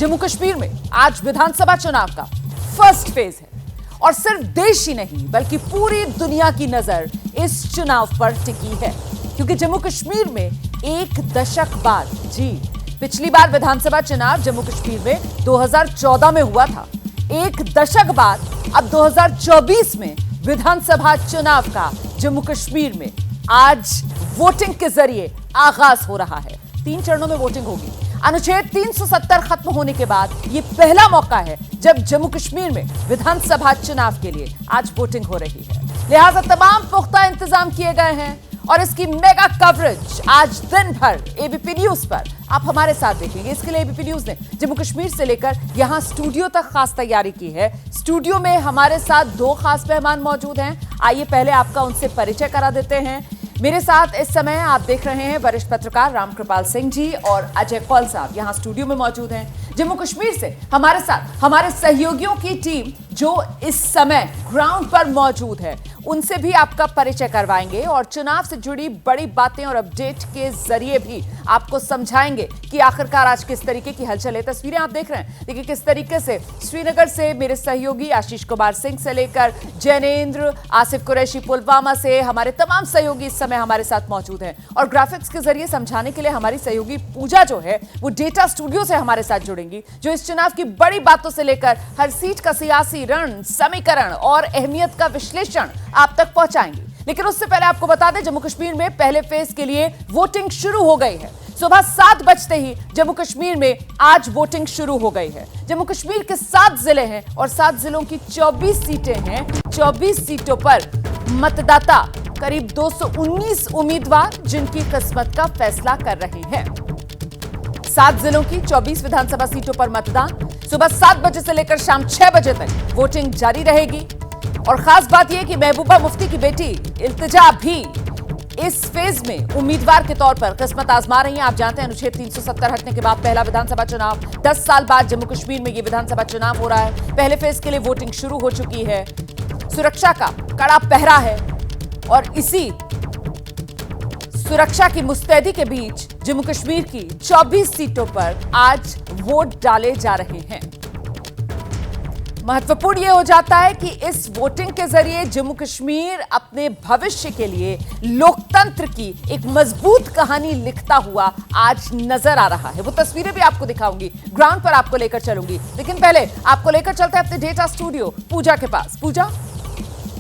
जम्मू कश्मीर में आज विधानसभा चुनाव का फर्स्ट फेज है और सिर्फ देश ही नहीं बल्कि पूरी दुनिया की नजर इस चुनाव पर टिकी है, क्योंकि जम्मू कश्मीर में एक दशक बाद, जी पिछली बार विधानसभा चुनाव जम्मू कश्मीर में 2014 में हुआ था, एक दशक बाद अब 2024 में विधानसभा चुनाव का जम्मू कश्मीर में आज वोटिंग के जरिए आगाज हो रहा है। 3 चरणों में वोटिंग होगी। अनुच्छेद 370 खत्म होने के बाद ये पहला मौका है जब जम्मू कश्मीर में विधानसभा चुनाव के लिए आज वोटिंग हो रही है। लिहाजा तमाम पुख्ता इंतजाम किए गए हैं और इसकी मेगा कवरेज आज दिन भर एबीपी न्यूज पर आप हमारे साथ देखेंगे। इसके लिए एबीपी न्यूज ने जम्मू कश्मीर से लेकर यहां स्टूडियो तक खास तैयारी की है। स्टूडियो में हमारे साथ 2 खास मेहमान मौजूद हैं। आइए पहले आपका उनसे परिचय करा देते हैं। मेरे साथ इस समय आप देख रहे हैं वरिष्ठ पत्रकार रामकृपाल सिंह जी और अजय कौल साहब यहां स्टूडियो में मौजूद हैं। जम्मू कश्मीर से हमारे साथ हमारे सहयोगियों की टीम जो इस समय ग्राउंड पर मौजूद है, उनसे भी आपका परिचय करवाएंगे और चुनाव से जुड़ी बड़ी बातें और अपडेट के जरिए भी आपको समझाएंगे कि आखिरकार आज किस तरीके की हलचल है। तस्वीरें आप देख रहे हैं, देखिए किस तरीके से श्रीनगर से मेरे सहयोगी आशीष कुमार सिंह से लेकर जैनेन्द्र, आसिफ कुरैशी पुलवामा से हमारे तमाम सहयोगी इस समय हमारे साथ मौजूद हैं और ग्राफिक्स के जरिए समझाने के लिए हमारी सहयोगी पूजा जो है वो डेटा स्टूडियो से हमारे साथ जुड़ेंगी, जो इस चुनाव की बड़ी बातों से लेकर हर सीट का सियासी रण, समीकरण और अहमियत का विश्लेषण आप तक पहुंचाएंगे। लेकिन उससे पहले आपको बता दें, जम्मू कश्मीर में पहले फेज के लिए वोटिंग शुरू हो गई है। सुबह 7 बजते ही जम्मू कश्मीर में आज वोटिंग शुरू हो गई है। जम्मू कश्मीर के 7 जिले हैं और 7 जिलों की 24 सीटें हैं। 24 सीटों पर मतदाता करीब 219 उम्मीदवार जिनकी किस्मत का फैसला कर रहे हैं। 7 जिलों की 24 विधानसभा सीटों पर मतदान सुबह 7 बजे से लेकर शाम 6 बजे तक वोटिंग जारी रहेगी। और खास बात यह कि महबूबा मुफ्ती की बेटी इल्तिजा भी इस फेज में उम्मीदवार के तौर पर किस्मत आजमा रही हैं। आप जानते हैं अनुच्छेद 370 हटने के बाद पहला विधानसभा चुनाव, 10 साल बाद जम्मू कश्मीर में यह विधानसभा चुनाव हो रहा है। पहले फेज के लिए वोटिंग शुरू हो चुकी है। सुरक्षा का कड़ा पहरा है और इसी सुरक्षा की मुस्तैदी के बीच जम्मू कश्मीर की 24 सीटों पर आज वोट डाले जा रहे हैं। महत्वपूर्ण यह हो जाता है कि इस वोटिंग के जरिए जम्मू कश्मीर अपने भविष्य के लिए लोकतंत्र की एक मजबूत कहानी लिखता हुआ आज नजर आ रहा है। वो तस्वीरें भी आपको दिखाऊंगी, ग्राउंड पर आपको लेकर चलूंगी, लेकिन पहले आपको लेकर चलते हैं अपने डेटा स्टूडियो पूजा के पास। पूजा।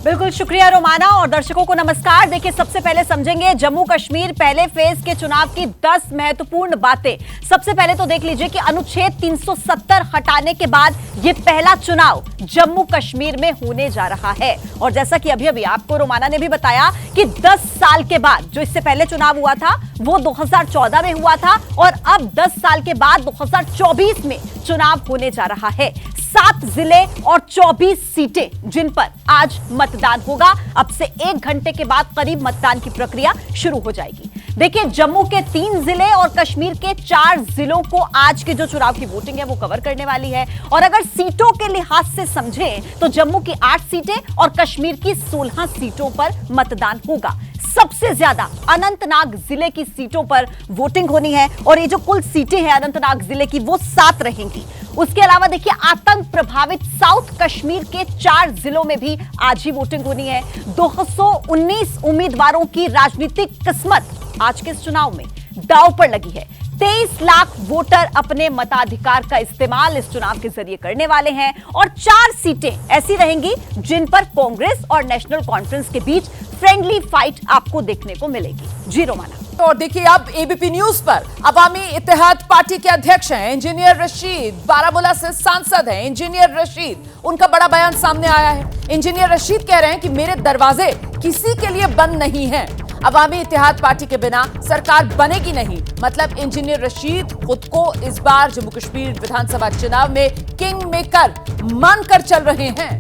बिल्कुल शुक्रिया रोमाना और दर्शकों को नमस्कार। देखिए, सबसे पहले समझेंगे जम्मू कश्मीर पहले फेज के चुनाव की 10 महत्वपूर्ण बातें। सबसे पहले तो देख लीजिए कि अनुच्छेद 370 हटाने के बाद ये पहला चुनाव जम्मू कश्मीर में होने जा रहा है। और जैसा कि अभी आपको रोमाना ने भी बताया कि 10 साल के बाद, जो इससे पहले चुनाव हुआ था वो 2014 में हुआ था और अब 10 साल के बाद 2024 में चुनाव होने जा रहा है। 7 जिले और 24 सीटें जिन पर आज मतदान होगा। अब से 1 घंटे के बाद करीब मतदान की प्रक्रिया शुरू हो जाएगी। देखिए, जम्मू के 3 जिले और कश्मीर के 4 जिलों को आज के जो चुनाव की वोटिंग है वो कवर करने वाली है। और अगर सीटों के लिहाज से समझें तो जम्मू की 8 सीटें और कश्मीर की 16 सीटों पर मतदान होगा। सबसे ज्यादा अनंतनाग जिले की सीटों पर वोटिंग होनी है और ये जो कुल सीटें हैं अनंतनाग जिले की वो 7 रहेंगी। उसके अलावा देखिए, आतंक प्रभावित साउथ कश्मीर के 4 जिलों में भी आज ही वोटिंग होनी है। 219 उम्मीदवारों की राजनीतिक किस्मत आज के इस चुनाव में दांव पर लगी है। 23 लाख वोटर अपने मताधिकार का इस्तेमाल इस चुनाव के जरिए करने वाले हैं और 4 सीटें ऐसी रहेंगी जिन पर कांग्रेस और नेशनल कॉन्फ्रेंस के बीच फ्रेंडली फाइट आपको देखने को मिलेगी। जी रोमाना। और देखिए, अब एबीपी न्यूज पर अवामी इत्तेहाद पार्टी के अध्यक्ष हैं इंजीनियर रशीद, बारामूला से सांसद हैं इंजीनियर रशीद। उनका बड़ा बयान सामने आया है। इंजीनियर रशीद कह रहे हैं कि मेरे दरवाजे किसी के लिए बंद नहीं हैं। अवामी इत्तेहाद पार्टी के बिना सरकार बनेगी नहीं। मतलब इंजीनियर रशीद खुद को इस बार जम्मू कश्मीर विधानसभा चुनाव में किंग मेकर मानकर चल रहे हैं।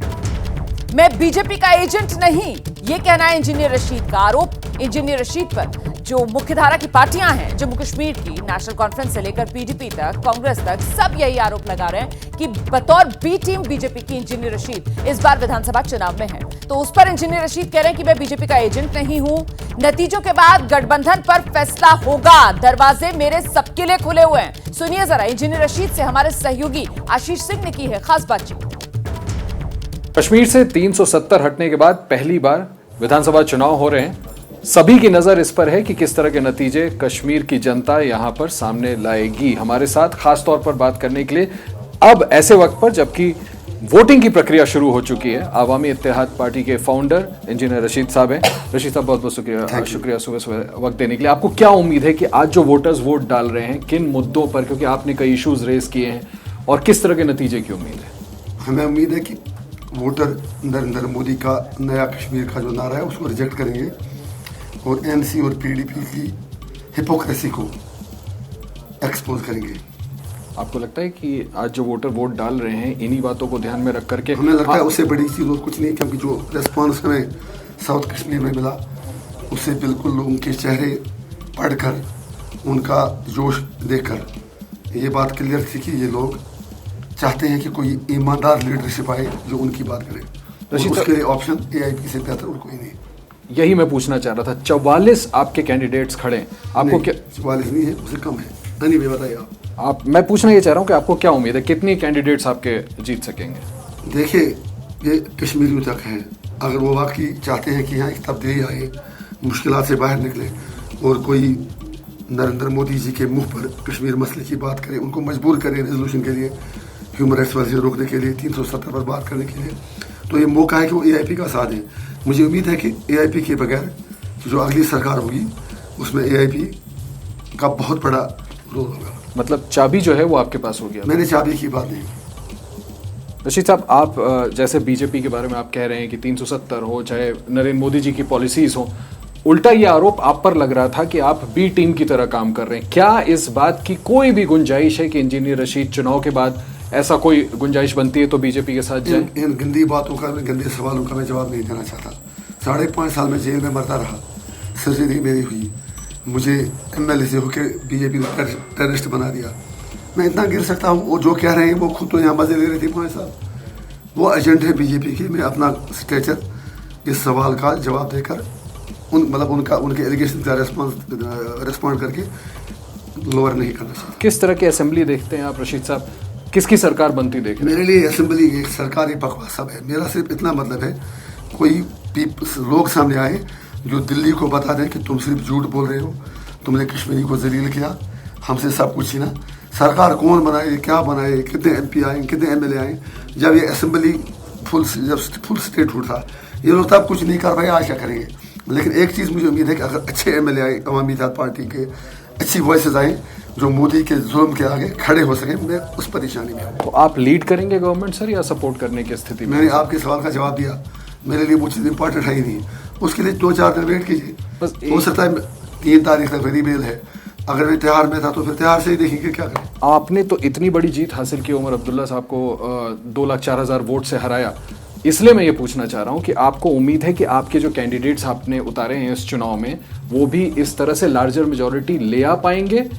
मैं बीजेपी का एजेंट नहीं, यह कहना है इंजीनियर रशीद का। आरोप इंजीनियर रशीद पर जो मुख्यधारा की पार्टियां हैं जम्मू कश्मीर की, नेशनल कॉन्फ्रेंस से लेकर पीडीपी तक, कांग्रेस तक, सब यही आरोप लगा रहे हैं कि बतौर बी टीम बीजेपी की इंजीनियर रशीद इस बार विधानसभा चुनाव में है। तो उस पर इंजीनियर रशीद कह रहे हैं कि मैं बीजेपी का एजेंट नहीं हूं, नतीजों के बाद गठबंधन पर फैसला होगा, दरवाजे मेरे सबके लिए खुले हुए हैं। सुनिए जरा इंजीनियर रशीद से हमारे सहयोगी आशीष सिंह ने की है खास बातचीत। कश्मीर से 370 हटने के बाद पहली बार विधानसभा चुनाव हो रहे हैं। सभी की नजर इस पर है कि किस तरह के नतीजे कश्मीर की जनता यहां पर सामने लाएगी। हमारे साथ खास तौर पर बात करने के लिए अब ऐसे वक्त पर जबकि वोटिंग की प्रक्रिया शुरू हो चुकी है, आवामी इत्तेहाद पार्टी के फाउंडर इंजीनियर रशीद साहब हैं। रशीद साहब बहुत बहुत शुक्रिया सुबह सुबह वक्त देने के लिए। आपको क्या उम्मीद है कि आज जो वोटर्स वोट डाल रहे हैं किन मुद्दों पर, क्योंकि आपने कई इश्यूज रेज किए हैं, और किस तरह के नतीजे की उम्मीद है? हमें उम्मीद है कि वोटर नरेंद्र मोदी का नया कश्मीर का जो नारा है उसको रिजेक्ट करेंगे और एनसी और पीडीपी की हिपोक्रेसी को एक्सपोज करेंगे। आपको लगता है कि आज जो वोटर वोट डाल रहे हैं इन्हीं बातों को ध्यान में रख करके? हमें लगता है उससे बड़ी चीज़ और कुछ नहीं, क्योंकि जो रेस्पॉन्स हमें साउथ कश्मीर में मिला उससे बिल्कुल लोगों के चेहरे पढ़कर, उनका जोश देखकर ये बात क्लियर थी कि ये लोग चाहते हैं कि कोई ईमानदार लीडरशिप आए जो उनकी बात करे। और उसके लिए ऑप्शन एआईपी से बेहतर और कोई नहीं। यही मैं पूछना चाह रहा था। 44 आपके कैंडिडेट्स खड़े हैं, आपको क्या? 44 नहीं है, उससे कम है। नहीं बताइए आप। मैं पूछना ये चाह रहा हूँ कि आपको क्या उम्मीद है, कितनी कैंडिडेट्स आपके जीत सकेंगे? देखिए, ये कश्मीरियों तक है। अगर वो वाकई चाहते हैं कि यहाँ एक तब्दीली आए, मुश्किलात से बाहर निकले और कोई नरेंद्र मोदी जी के मुंह पर कश्मीर मसले की बात करे, उनको मजबूर करे रेजोल्यूशन के लिए, ह्यूमन राइट्स वाले रोकने के लिए, 370 पर बात करने के लिए, तो ये मौका है कि वो एआईपी का साथ दें। मुझे उम्मीद है कि एआईपी के बगैर जो अगली सरकार होगी उसमें एआईपी का बहुत बड़ा रोल होगा। मतलब चाबी जो है वो आपके पास हो गया? मैंने चाबी की बात नहीं। रशीद साहब, आप जैसे बीजेपी के बारे में आप कह रहे हैं कि 370 हो, चाहे नरेंद्र मोदी जी की पॉलिसीज हो, उल्टा ये आरोप आप पर लग रहा था कि आप बी टीम की तरह काम कर रहे हैं। क्या इस बात की कोई भी गुंजाइश है कि इंजीनियर रशीद चुनाव के बाद ऐसा कोई गुंजाइश बनती है तो बीजेपी के साथ जाए? इन गंदी बातों का, गंदे सवालों का मैं जवाब नहीं देना चाहता। 5.5 साल में जेल में मरता रहा, सर्जरी मेरी हुई, मुझे एमएलए से होकर बीजेपी ने टेररिस्ट बना दिया। मैं इतना गिर सकता हूँ? और जो कह रहे हैं वो खुद तो यहाँ मजे ले रहे थे 5 साल। वो एजेंट है बीजेपी के। मैं अपना स्टेचर इस सवाल का जवाब देकर उनके एलिगेशन का रिस्पॉन्ड करके लोअर नहीं करना चाहता। किस तरह की असेंबली देखते हैं आप रशीद साहब? किसकी सरकार बनती देख रहे हैं? मेरे लिए असेंबली एक सरकारी बकवास सब है। मेरा सिर्फ इतना मतलब है, कोई लोग सामने आए जो दिल्ली को बता दें कि तुम सिर्फ झूठ बोल रहे हो, तुमने कश्मीरी को जलील किया, हमसे सब कुछ छीना। सरकार कौन बनाए, क्या बनाए, कितने एमपी आए, कितने एमएलए आए? जब ये असेंबली फुल स्टेट हुड था, ये लोग तब कुछ नहीं कर पाए, आज क्या करेंगे? लेकिन एक चीज़ मुझे उम्मीद है कि अगर अच्छे एमएलए आए, अवामी इत्तेहाद पार्टी के अच्छी वॉइसेस आए जो मोदी के जुल्म के आगे खड़े हो सके, मैं उस परेशानी में हूँ। तो आप लीड करेंगे गवर्नमेंट सर, या सपोर्ट करने की स्थिति में? मैंने आपके सवाल का जवाब दिया। मेरे लिए वो चीज़ इंपॉर्टेंट है ही नहीं। उसके लिए 2-4 दिन वेट कीजिए। बस हो सकता है 3 तारीख तक मेरी बेल है। अगर मैं तिहाड़ में था तो फिर तिहाड़ से ही देखेंगे क्या करें। आपने तो इतनी बड़ी जीत हासिल की, उमर अब्दुल्ला साहब को 2,04,000 वोट से हराया। इसलिए मैं ये पूछना चाह रहा हूँ कि आपको उम्मीद है कि आपके जो कैंडिडेट्स आपने उतारे हैं इस चुनाव में, वो भी इस तरह से लार्जर मेजोरिटी ले आ पाएंगे?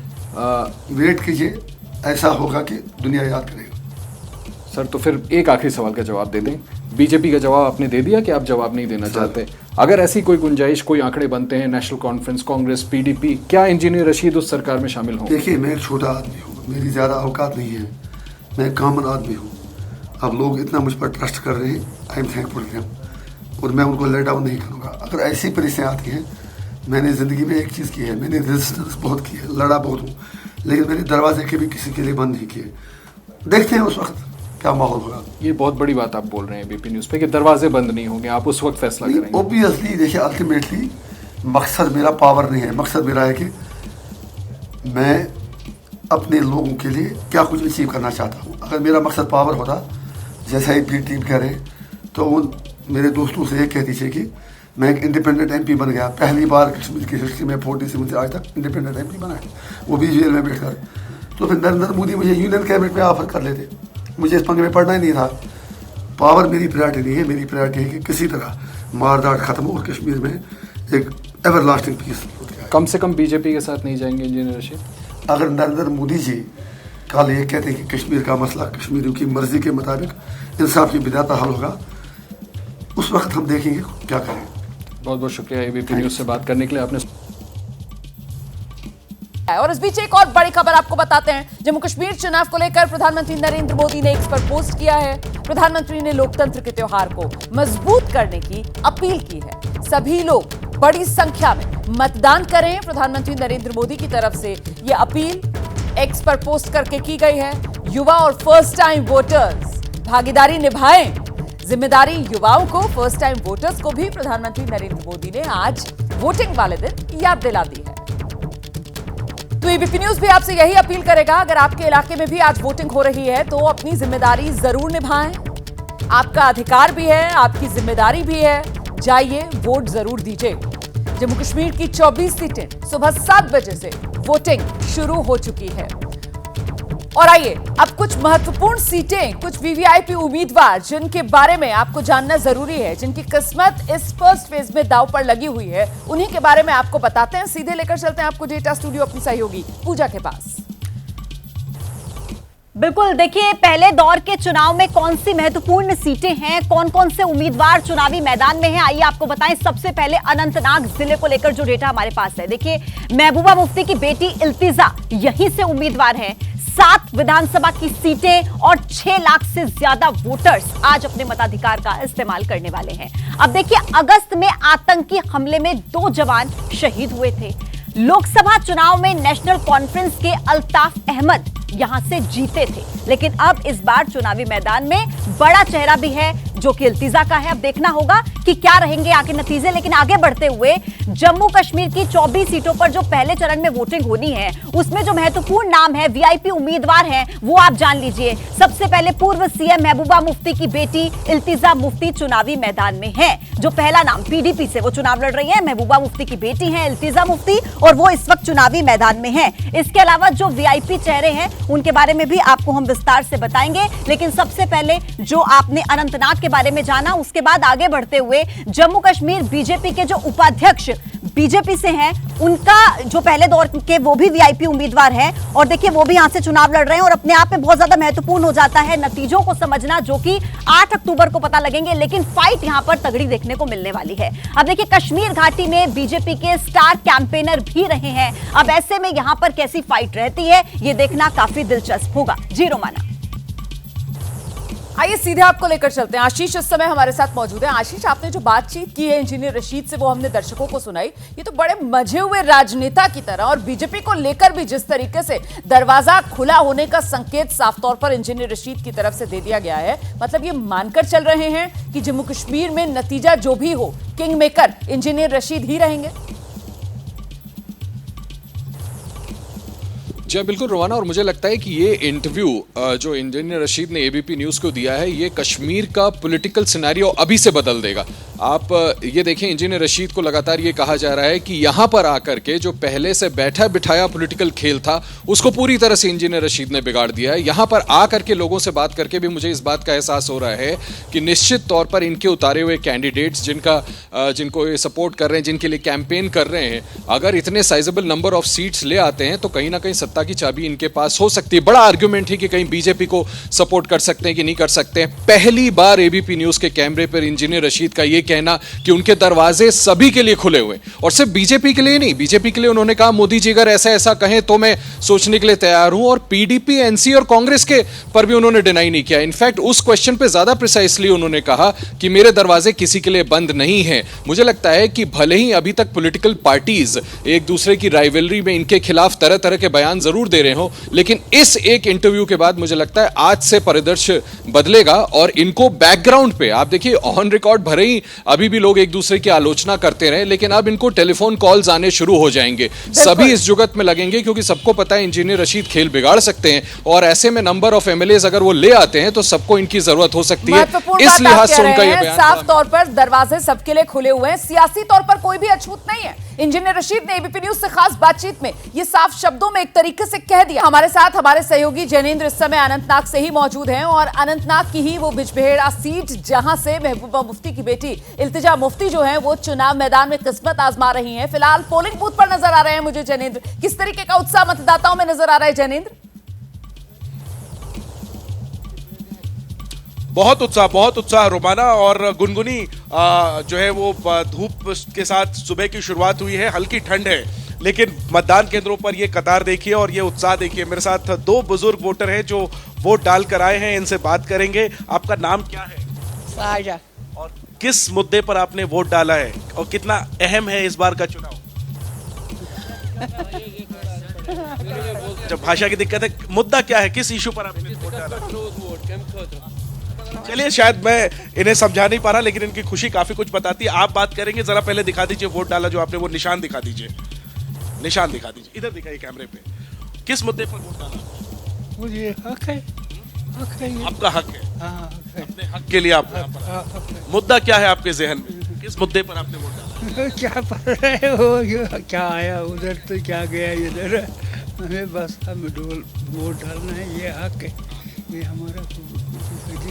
वेट कीजिए, ऐसा होगा कि दुनिया याद करेगा। सर, तो फिर एक आखिरी सवाल का जवाब दे दें। बीजेपी का जवाब आपने दे दिया कि आप जवाब नहीं देना चाहते। अगर ऐसी कोई गुंजाइश, कोई आंकड़े बनते हैं, नेशनल कॉन्फ्रेंस, कांग्रेस, पीडीपी, क्या इंजीनियर रशीद उस सरकार में शामिल हों? देखिए, मैं एक छोटा आदमी हूँ, मेरी ज़्यादा औकात नहीं है, मैं एक कॉमन आदमी हूँ। अब लोग इतना मुझ पर ट्रस्ट कर रहे हैं, I am thankful to them, और मैं उनको लेट डाउन नहीं करूँगा। अगर ऐसी परिस्थितियाँ आती हैं, मैंने ज़िंदगी में एक चीज़ की है, मैंने रेजिस्टेंस बहुत की है, लड़ा बहुत हूँ, लेकिन मैंने दरवाजे कभी किसी के लिए बंद नहीं किए। देखते हैं उस वक्त क्या माहौल होगा। ये बहुत बड़ी बात आप बोल रहे हैं बीपी न्यूज़ पे कि दरवाजे बंद नहीं होंगे, आप उस वक्त फैसला करेंगे। ऑब्वियसली देखिए, अल्टीमेटली मकसद मेरा पावर नहीं है, मकसद मेरा है कि मैं अपने लोगों के लिए क्या कुछ अचीव करना चाहता हूँ। अगर मेरा मकसद पावर होता, जैसा ही बी टीम कह रहे, तो उन मेरे दोस्तों से ये कह दीजिए कि मैं एक इंडिपेंडेंट एमपी बन गया। पहली बार कश्मीर की हिस्ट्री में 47 से आज तक इंडिपेंडेंट एमपी बना है, वो भी जेल में बैठकर। तो फिर नरेंद्र मोदी मुझे यूनियन कैबिनेट में ऑफर कर लेते, मुझे इस पंगे में पढ़ना ही नहीं था। पावर मेरी प्रायोरिटी नहीं है, मेरी प्रायोरिटी है कि किसी तरह मारदाट खत्म हो और कश्मीर में एक एवर लास्टिंग पीस होती है। कम से कम बीजेपी के साथ नहीं जाएंगे इंजीनियर रशीद? अगर नरेंद्र मोदी जी कल ये कहते हैं कि कश्मीर का मसला कश्मीरियों की मर्जी के मुताबिक इंसाफ की बिदाता हल होगा, उस वक्त हम देखेंगे क्या करें। बहुत बहुत शुक्रिया एबीपी न्यूज से बात करने के लिए। आपने और इस बीच एक और बड़ी खबर आपको बताते हैं। जम्मू कश्मीर चुनाव को लेकर प्रधानमंत्री नरेंद्र मोदी ने एक्स पर पोस्ट किया है। प्रधानमंत्री ने लोकतंत्र के त्योहार को मजबूत करने की अपील की है। सभी लोग बड़ी संख्या में मतदान करें, प्रधानमंत्री नरेंद्र मोदी की तरफ से यह अपील एक्स पर पोस्ट करके की गई है। युवा और फर्स्ट टाइम वोटर्स भागीदारी निभाएं। जिम्मेदारी युवाओं को, फर्स्ट टाइम वोटर्स को भी प्रधानमंत्री नरेंद्र मोदी ने आज वोटिंग वाले दिन याद दिला दी है। तो एबीपी न्यूज भी आपसे यही अपील करेगा, अगर आपके इलाके में भी आज वोटिंग हो रही है तो अपनी जिम्मेदारी जरूर निभाएं। आपका अधिकार भी है, आपकी जिम्मेदारी भी है, जाइए वोट जरूर दीजिए। जम्मू कश्मीर की 24 सीटें सुबह 7 बजे से वोटिंग शुरू हो चुकी है। और आइए अब कुछ महत्वपूर्ण सीटें, कुछ वीवीआईपी उम्मीदवार जिनके बारे में आपको जानना जरूरी है, जिनकी किस्मत इस फर्स्ट फेज में दांव पर लगी हुई है, उन्हीं के बारे में आपको बताते हैं। सीधे लेकर चलते हैं आपको डेटा स्टूडियो अपनी सहयोगी पूजा के पास। बिल्कुल, देखिए पहले दौर के चुनाव में कौन सी महत्वपूर्ण सीटें हैं, कौन कौन से उम्मीदवार चुनावी मैदान में हैं, आइए आपको बताएं। सबसे पहले अनंतनाग जिले को लेकर जो डेटा हमारे पास है, देखिए महबूबा मुफ्ती की बेटी इल्तिजा यहीं से उम्मीदवार है। 7 विधानसभा की सीटें और 6 लाख से ज्यादा वोटर्स आज अपने मताधिकार का इस्तेमाल करने वाले हैं। अब देखिए, अगस्त में आतंकी हमले में 2 जवान शहीद हुए थे। लोकसभा चुनाव में नेशनल कॉन्फ्रेंस के अल्ताफ अहमद यहां से जीते थे, लेकिन अब इस बार चुनावी मैदान में बड़ा चेहरा भी है जो कि इल्तिजा का है। अब देखना होगा कि क्या रहेंगे आगे नतीजे। लेकिन आगे बढ़ते हुए जम्मू कश्मीर की 24 सीटों पर जो पहले चरण में वोटिंग होनी है, उसमें जो महत्वपूर्ण नाम है, वीआईपी उम्मीदवार हैं, वो आप जान लीजिए। सबसे पहले पूर्व सीएम महबूबा मुफ्ती की बेटी इल्तिजा मुफ्ती चुनावी मैदान में है। जो पहला नाम, पीडीपी से वो चुनाव लड़ रही है, महबूबा मुफ्ती की बेटी है इल्तिजा मुफ्ती, और वो इस वक्त चुनावी मैदान में है। इसके अलावा जो वीआईपी चेहरे हैं उनके बारे में भी आपको हम विस्तार से बताएंगे। लेकिन सबसे पहले जो आपने अनंतनाग के बारे में जाना, उसके बाद आगे बढ़ते हुए जम्मू कश्मीर बीजेपी के जो उपाध्यक्ष बीजेपी से हैं, उनका जो पहले दौर के वो भी वीआईपी उम्मीदवार हैं, और देखिए वो भी यहां से चुनाव लड़ रहे हैं। और अपने आप में बहुत ज्यादा महत्वपूर्ण हो जाता है नतीजों को समझना, जो कि 8 अक्टूबर को पता लगेंगे। लेकिन फाइट यहां पर तगड़ी देखने को मिलने वाली है। अब देखिए, कश्मीर घाटी में बीजेपी के स्टार कैंपेनर भी रहे हैं। अब ऐसे में यहां पर कैसी फाइट रहती है, ये देखना काफी दिलचस्प होगा। जी रोमाना, आइए सीधे आपको लेकर चलते हैं। आशीष इस समय हमारे साथ मौजूद है। आशीष, आपने जो बातचीत की है इंजीनियर रशीद से, वो हमने दर्शकों को सुनाई। ये तो बड़े मजे हुए राजनेता की तरह, और बीजेपी को लेकर भी जिस तरीके से दरवाजा खुला होने का संकेत साफ तौर पर इंजीनियर रशीद की तरफ से दे दिया गया है, मतलब ये मानकर चल रहे हैं कि जम्मू कश्मीर में नतीजा जो भी हो, किंग मेकर इंजीनियर रशीद ही रहेंगे। जी बिल्कुल रोवाना, और मुझे लगता है कि ये इंटरव्यू जो इंजीनियर रशीद ने एबीपी न्यूज़ को दिया है, ये कश्मीर का पॉलिटिकल सिनेरियो अभी से बदल देगा। आप ये देखें, इंजीनियर रशीद को लगातार ये कहा जा रहा है कि यहाँ पर आकर के जो पहले से बैठा बिठाया पॉलिटिकल खेल था, उसको पूरी तरह से इंजीनियर रशीद ने बिगाड़ दिया है। यहाँ पर आकर के लोगों से बात करके भी मुझे इस बात का एहसास हो रहा है कि निश्चित तौर पर इनके उतारे हुए कैंडिडेट्स जिनको ये सपोर्ट कर रहे हैं, जिनके लिए कैंपेन कर रहे हैं, अगर इतने साइजेबल नंबर ऑफ सीट्स ले आते हैं तो कहीं ना कहीं सत्ता की चाबी इनके पास हो सकती है। बड़ा आर्गुमेंट है कि कहीं बीजेपी को सपोर्ट कर सकते हैं कि नहीं कर सकते हैं। पहली बार एबीपी न्यूज़ के कैमरे पर इंजीनियर रशीद का यह कहना कि उनके दरवाजे सभी के लिए खुले हुए, और सिर्फ बीजेपी के लिए नहीं, बीजेपी के लिए उन्होंने कहा मोदी जी अगर ऐसा ऐसा कहें तो मैं सोचने के लिए तैयार हूं, और पीडीपी, एनसी और कांग्रेस के पर भी उन्होंने डिनाई नहीं किया। इनफैक्ट उस क्वेश्चन पे ज्यादा प्रिसाइसली उन्होंने कहा कि मेरे दरवाजे किसी के लिए बंद नहीं है। मुझे लगता है कि भले ही अभी तक पॉलिटिकल पार्टीज एक दूसरे की राइवलरी में इनके खिलाफ तरह तरह के बयान जरूर दे रहे हो, लेकिन इस एक इंटरव्यू के बाद मुझे लगता है आज से परिदृश्य बदलेगा। और इनको बैकग्राउंड पे आप देखिए, ऑन रिकॉर्ड भले ही अभी भी लोग एक दूसरे की आलोचना करते रहे, लेकिन अब इनको टेलीफोन कॉल्स आने शुरू हो जाएंगे। सभी इस जुगत में लगेंगे क्योंकि सबको पता है इंजीनियर रशीद खेल बिगाड़ सकते हैं, और ऐसे में नंबर ऑफ एमएलएज अगर वो ले आते हैं तो सबको इनकी जरूरत हो सकती है। इस लिहाज से उनका यह बयान साफ तौर पर दरवाजे सबके लिए खुले हुए हैं, सियासी तौर पर कोई भी अछूत नहीं है। इंजीनियर रशीद ने एबीपी न्यूज से खास बातचीत में ये साफ शब्दों में एक तरीके से कह दिया। हमारे साथ हमारे सहयोगी जैनेंद्र इस समय अनंतनाग से ही मौजूद हैं और अनंतनाग की ही वो बिजबेहड़ा सीट जहां से महबूबा मुफ्ती की बेटी इल्तिजा मुफ्ती जो है वो चुनाव मैदान में किस्मत आजमा रही हैं। फिलहाल पोलिंग बूथ पर नजर आ रहे हैं मुझे जैनेंद्र, किस तरीके का उत्साह मतदाताओं में नजर आ रहा है जैनेंद्र? बहुत उत्साह रोमाना और गुनगुनी जो है वो धूप के साथ सुबह की शुरुआत हुई है। हल्की ठंड है लेकिन मतदान केंद्रों पर ये कतार देखिए और ये उत्साह देखिए। मेरे साथ दो बुजुर्ग वोटर हैं जो वोट डालकर आए हैं, इनसे बात करेंगे। आपका नाम क्या है? साजा। और किस मुद्दे पर आपने वोट डाला है और कितना अहम है इस बार का चुनाव? जब भाषा की दिक्कत है, मुद्दा क्या है, किस इशू पर आपने वोट डाला? चलिए, शायद मैं इन्हें समझा नहीं पा रहा लेकिन इनकी खुशी काफी कुछ बताती है। आप बात करेंगे, जरा पहले दिखा दीजिए वोट डाला जो आपने, वो निशान दिखा दीजिए, निशान दिखा दीजिए, इधर दिखाइए कैमरे पे। किस मुद्दे पर वोट डाला? मुझे हक है, हक है ये। आपका हक है? हाँ, हक है। अपने हक के लिए आप यहाँ पर आए। मुद्दा क्या है आपके जहन में, किस मुद्दे पर आपने वोट डाला? क्या पढ़ रहे हो, ये क्या आया उधर तो क्या गया इधर, हमें बस हमें वोट डालना है, ये हक है, ये हमारा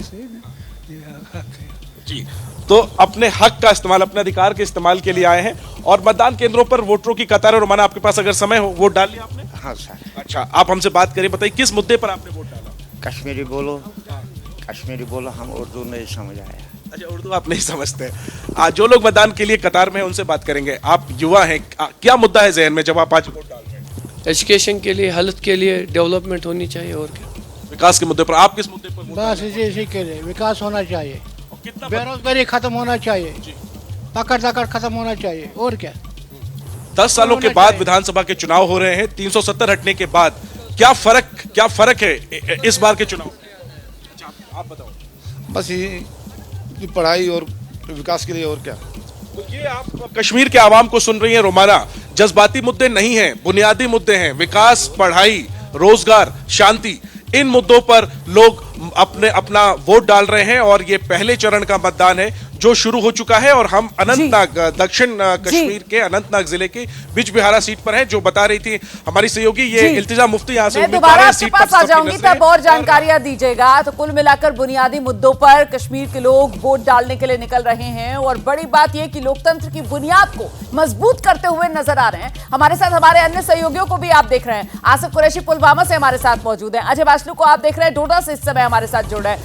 से ना, ये हक है जी। तो अपने हक का इस्तेमाल, अपने अधिकार के इस्तेमाल के लिए आए हैं और मतदान केंद्रों पर वोटरों की कतार है। रोमाना, आपके पास अगर समय हो, वोट डाल लिया आपने? हाँ सर। अच्छा, आप हमसे बात करिए, बताइए किस मुद्दे पर आपने वोट डाला? कश्मीरी बोलो, कश्मीरी बोलो, हम उर्दू नहीं समझ आया। अच्छा, उर्दू आप नहीं समझते। जो लोग मतदान के लिए कतार में हैं उनसे बात करेंगे। आप युवा हैं, क्या मुद्दा है जहन में जब आप आज वोट डाल रहे हैं? एजुकेशन के लिए, हेल्थ के लिए डेवलपमेंट होनी चाहिए और क्या, विकास के मुद्दे पर। आप किस मुद्दे पर वोट डाल बस रहे हैं? इसी के लिए विकास होना चाहिए, और कितना बेरोजगारी खत्म होना चाहिए, पकड़ दकड़ खत्म होना चाहिए, और क्या। 10 सालों के बाद विधानसभा के चुनाव हो रहे हैं, 370 हटने के बाद क्या फर्क है इस बार के चुनाव? अच्छा, आप बताओ। बस ये पढ़ाई और विकास के लिए, और क्या। तो ये आप कश्मीर के आवाम को सुन रही हैं रोमाना, जज्बाती मुद्दे नहीं हैं, बुनियादी मुद्दे हैं, विकास, पढ़ाई, रोजगार, शांति। इन मुद्दों पर लोग अपना वोट डाल रहे हैं और ये पहले चरण का मतदान है जो शुरू हो चुका है। और हम अनंतनाग, दक्षिण कश्मीर के अनंतनाग जिले के बिजबिहारा सीट पर हैं, जो बता रही थी हमारी सहयोगी, ये इल्तिजा मुफ्ती यहाँ से दोबारा आपके पास आ जाऊंगी, तब और जानकारियां दीजिएगा। तो कुल मिलाकर बुनियादी मुद्दों पर कश्मीर के लोग वोट डालने के लिए निकल रहे हैं और बड़ी बात यह कि लोकतंत्र की बुनियाद को मजबूत करते हुए नजर आ रहे हैं। हमारे साथ हमारे अन्य सहयोगियों को भी आप देख रहे हैं। आसिफ कुरैशी पुलवामा से हमारे साथ मौजूद है, अजय वासलू को आप देख रहे हैं डोडा से इस समय हमारे साथ जुड़ रहे हैं।